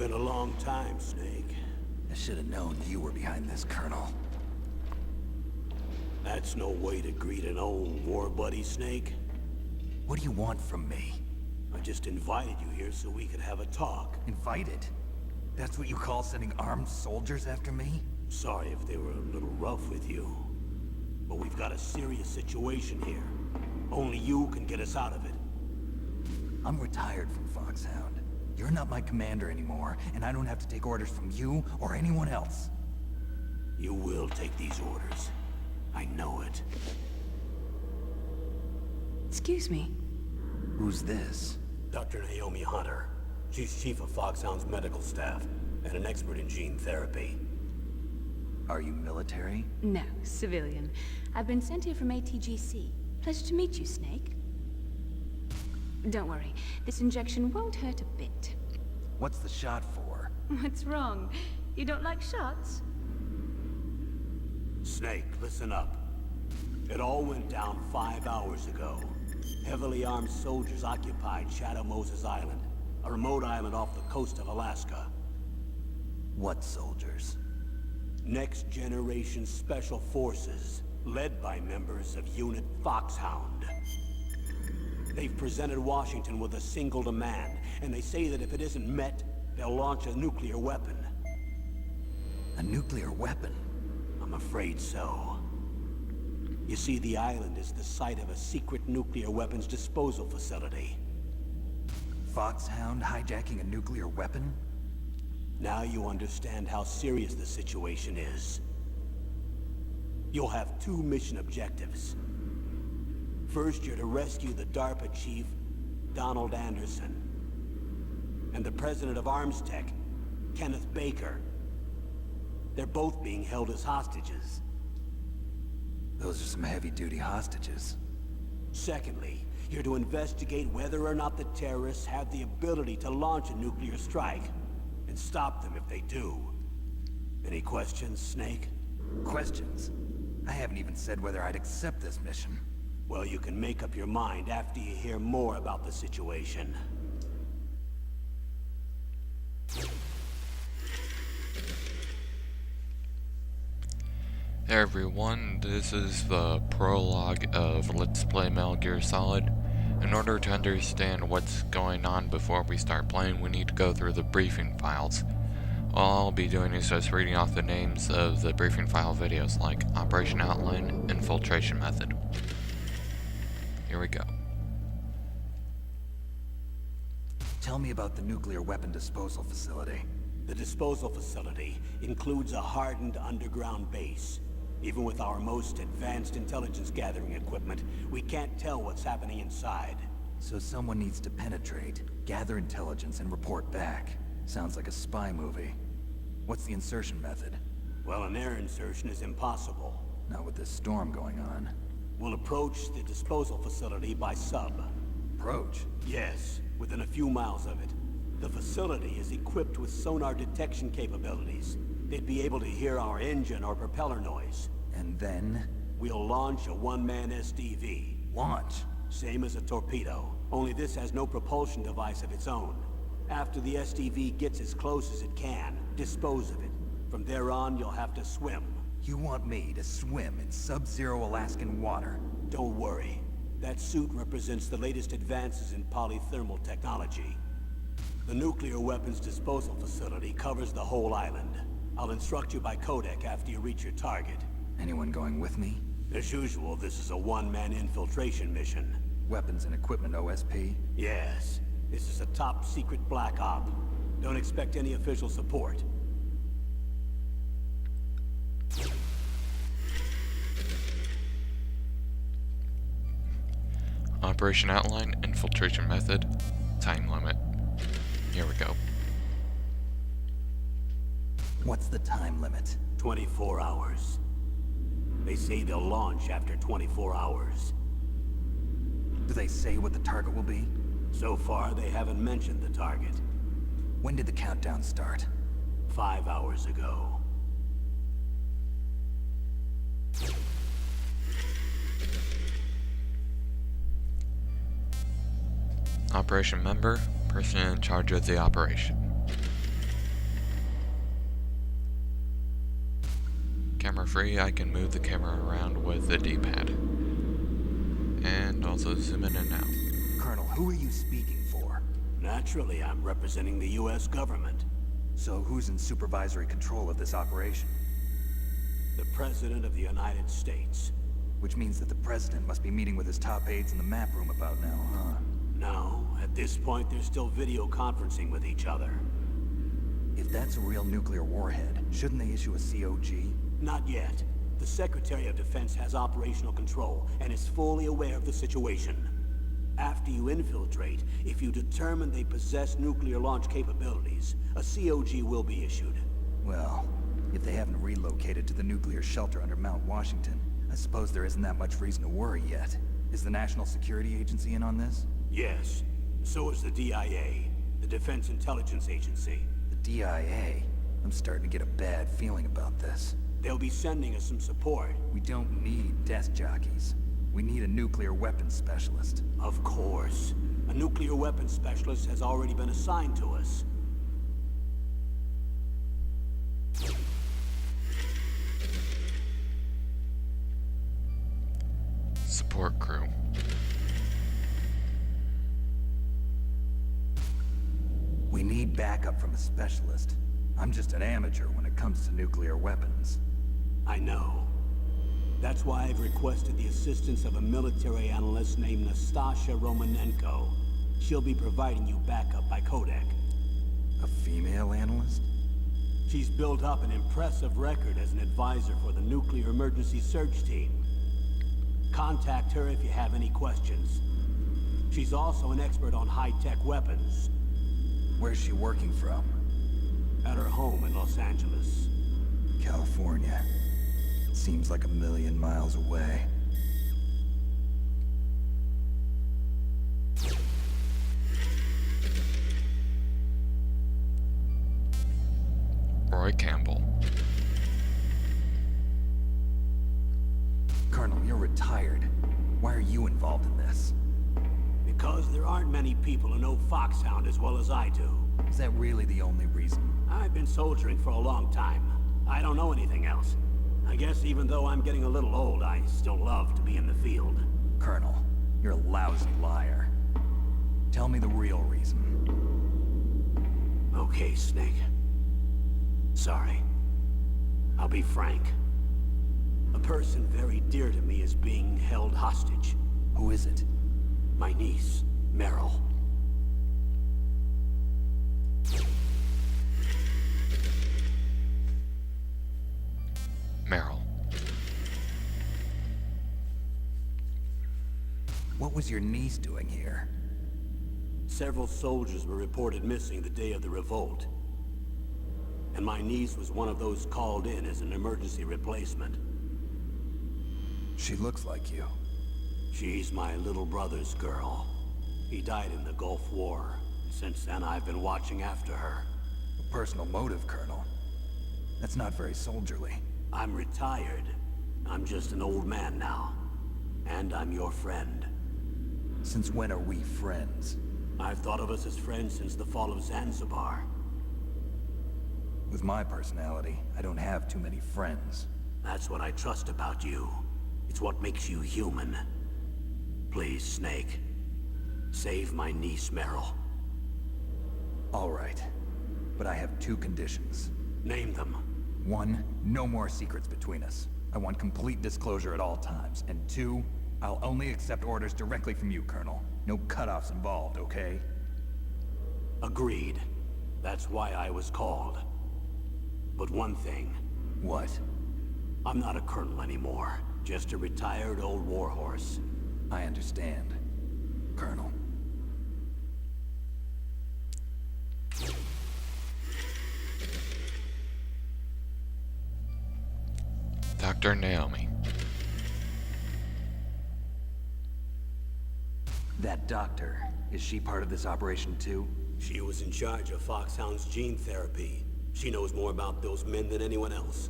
been a long time, Snake. I should have known you were behind this, Colonel. That's no way to greet an old war buddy, Snake. What do you want from me? I just invited you here so we could have a talk. Invited? That's what you call sending armed soldiers after me? Sorry if they were a little rough with you. But we've got a serious situation here. Only you can get us out of it. I'm retired from Foxhound. You're not my commander anymore, and I don't have to take orders from you or anyone else. You will take these orders. I know it. Excuse me. Who's this? Dr. Naomi Hunter. She's chief of Foxhound's medical staff, and an expert in gene therapy. Are you military? No, civilian. I've been sent here from ATGC. Pleasure to meet you, Snake. Don't worry, this injection won't hurt a bit. What's the shot for? What's wrong? You don't like shots? Snake, listen up. It all went down 5 hours ago. Heavily armed soldiers occupied Shadow Moses Island, a remote island off the coast of Alaska. What soldiers? Next Generation Special Forces, led by members of Unit Foxhound. They've presented Washington with a single demand, and they say that if it isn't met, they'll launch a nuclear weapon. A nuclear weapon? I'm afraid so. You see, the island is the site of a secret nuclear weapons disposal facility. Foxhound hijacking a nuclear weapon? Now you understand how serious the situation is. You'll have two mission objectives. First, you're to rescue the DARPA chief, Donald Anderson, and the president of Armstech, Kenneth Baker. They're both being held as hostages. Those are some heavy-duty hostages. Secondly, you're to investigate whether or not the terrorists have the ability to launch a nuclear strike, and stop them if they do. Any questions, Snake? Questions? I haven't even said whether I'd accept this mission. Well, you can make up your mind after you hear more about the situation. Hey everyone, this is the prologue of Let's Play Metal Gear Solid. In order to understand what's going on before we start playing, we need to go through the briefing files. All I'll be doing is just reading off the names of the briefing file videos, like Operation Outline, Infiltration Method. Here we go. Tell me about the nuclear weapon disposal facility. The disposal facility includes a hardened underground base. Even with our most advanced intelligence gathering equipment, we can't tell what's happening inside. So someone needs to penetrate, gather intelligence, and report back. Sounds like a spy movie. What's the insertion method? Well, an air insertion is impossible. Not with this storm going on. We'll approach the disposal facility by sub. Approach? Yes, within a few miles of it. The facility is equipped with sonar detection capabilities. They'd be able to hear our engine or propeller noise. And then? We'll launch a one-man SDV. Launch? Same as a torpedo, only this has no propulsion device of its own. After the SDV gets as close as it can, dispose of it. From there on, you'll have to swim. You want me to swim in sub-zero Alaskan water? Don't worry. That suit represents the latest advances in polythermal technology. The nuclear weapons disposal facility covers the whole island. I'll instruct you by codec after you reach your target. Anyone going with me? As usual, this is a one-man infiltration mission. Weapons and equipment OSP? Yes. This is a top-secret black op. Don't expect any official support. Operation Outline, Infiltration Method, Time Limit. Here we go. What's the time limit? 24 hours. They say they'll launch after 24 hours. Do they say what the target will be? So far, they haven't mentioned the target. When did the countdown start? 5 hours ago. Operation Member, person in charge of the operation. free, I can move the camera around with the D-pad. And also zoom in and out. Colonel, who are you speaking for? Naturally, I'm representing the U.S. government. So who's in supervisory control of this operation? The President of the United States. Which means that the President must be meeting with his top aides in the map room about now, huh? No, at this point they're still video conferencing with each other. If that's a real nuclear warhead, shouldn't they issue a COG? Not yet. The Secretary of Defense has operational control and is fully aware of the situation. After you infiltrate, if you determine they possess nuclear launch capabilities, a COG will be issued. Well, if they haven't relocated to the nuclear shelter under Mount Washington, I suppose there isn't that much reason to worry yet. Is the National Security Agency in on this? Yes. So is the DIA, the Defense Intelligence Agency. The DIA? I'm starting to get a bad feeling about this. They'll be sending us some support. We don't need desk jockeys. We need a nuclear weapons specialist. Of course. A nuclear weapons specialist has already been assigned to us. Support crew. We need backup from a specialist. I'm just an amateur when it comes to nuclear weapons. I know. That's why I've requested the assistance of a military analyst named Nastasha Romanenko. She'll be providing you backup by Kodak. A female analyst? She's built up an impressive record as an advisor for the Nuclear Emergency Search Team. Contact her if you have any questions. She's also an expert on high-tech weapons. Where's she working from? At her home in Los Angeles. California. Seems like 1,000,000 miles away. Roy Campbell. Colonel, you're retired. Why are you involved in this? Because there aren't many people who know Foxhound as well as I do. Is that really the only reason? I've been soldiering for a long time. I don't know anything else. I guess even though I'm getting a little old, I still love to be in the field. Colonel, you're a lousy liar. Tell me the real reason. Okay, Snake. Sorry. I'll be frank. A person very dear to me is being held hostage. Who is it? My niece, Meryl. Meryl. What was your niece doing here? Several soldiers were reported missing the day of the revolt. And my niece was one of those called in as an emergency replacement. She looks like you. She's my little brother's girl. He died in the Gulf War. Since then, I've been watching after her. A personal motive, Colonel. That's not very soldierly. I'm retired. I'm just an old man now. And I'm your friend. Since when are we friends? I've thought of us as friends since the fall of Zanzibar. With my personality, I don't have too many friends. That's what I trust about you. It's what makes you human. Please, Snake. Save my niece, Meryl. All right. But I have 2 conditions. Name them. 1, no more secrets between us. I want complete disclosure at all times. And 2, I'll only accept orders directly from you, Colonel. No cutoffs involved, okay? Agreed. That's why I was called. But one thing. What? I'm not a colonel anymore. Just a retired old warhorse. I understand, Colonel. Dr. Naomi. That doctor, is she part of this operation too? She was in charge of Foxhound's gene therapy. She knows more about those men than anyone else.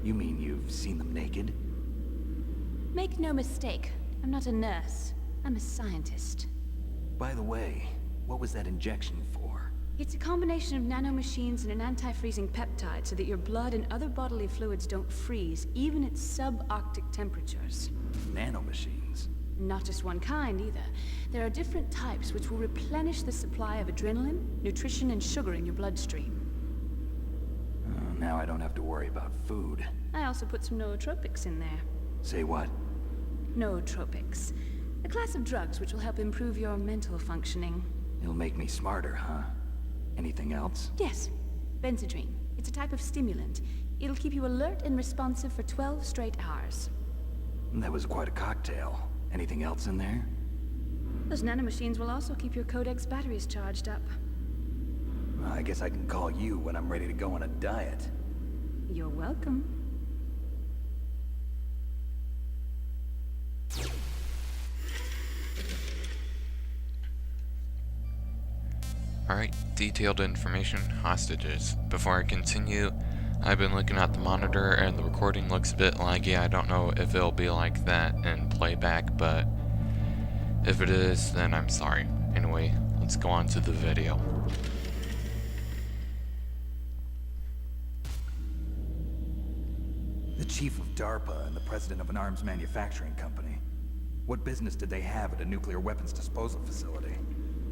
You mean you've seen them naked? Make no mistake, I'm not a nurse. I'm a scientist. By the way, what was that injection for? It's a combination of nanomachines and an anti-freezing peptide so that your blood and other bodily fluids don't freeze, even at subarctic temperatures. Nanomachines? Not just one kind, either. There are different types which will replenish the supply of adrenaline, nutrition, and sugar in your bloodstream. Now I don't have to worry about food. I also put some nootropics in there. Say what? Nootropics. A class of drugs which will help improve your mental functioning. It'll make me smarter, huh? Anything else? Yes. Benzedrine. It's a type of stimulant. It'll keep you alert and responsive for 12 straight hours. That was quite a cocktail. Anything else in there? Those nanomachines will also keep your Codex batteries charged up. Well, I guess I can call you when I'm ready to go on a diet. You're welcome. Alright, detailed information, hostages. Before I continue, I've been looking at the monitor and the recording looks a bit laggy. I don't know if it'll be like that in playback, but if it is, then I'm sorry. Anyway, let's go on to the video. The chief of DARPA and the president of an arms manufacturing company. What business did they have at a nuclear weapons disposal facility?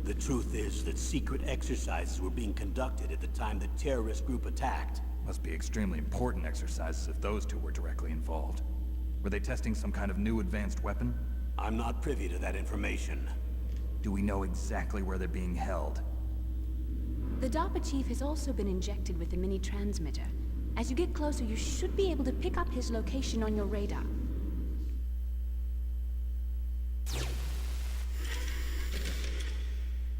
The truth is that secret exercises were being conducted at the time the terrorist group attacked. Must be extremely important exercises if those two were directly involved. Were they testing some kind of new advanced weapon? I'm not privy to that information. Do we know exactly where they're being held? The DARPA chief has also been injected with a mini transmitter. As you get closer, you should be able to pick up his location on your radar.